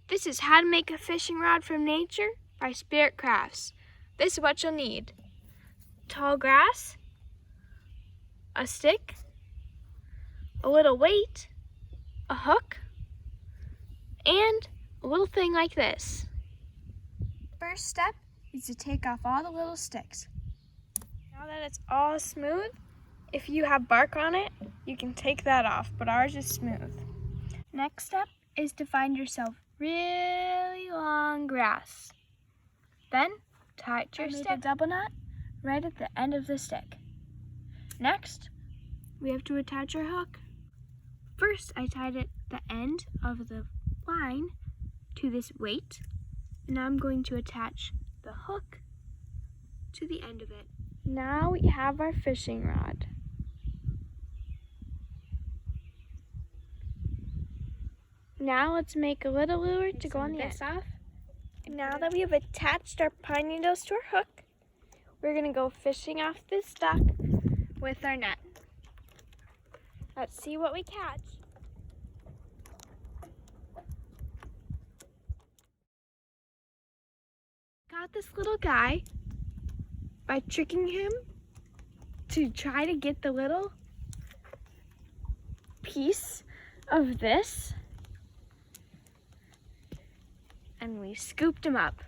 This is How to Make a Fishing Rod from Nature by Spirit Crafts. This is what you'll need: tall grass, a stick, a little weight, a hook, and a little thing like this. First step is to take off all the little sticks. Now that it's all smooth, if you have bark on it, you can take that off, but ours is smooth. Next step is to find yourself really long grass. Then tie it to your stick. I made a double knot right at the end of the stick. Next, we have to attach our hook. First, I tied it the end of the line to this weight. Now I'm going to attach the hook to the end of it. Now we have our fishing rod. Now let's make a little lure to go on the end. Now that we have attached our pine needles to our hook, we're going to go fishing off this dock with our net. Let's see what we catch. Got this little guy by tricking him to try to get the little piece of this, and we scooped him up.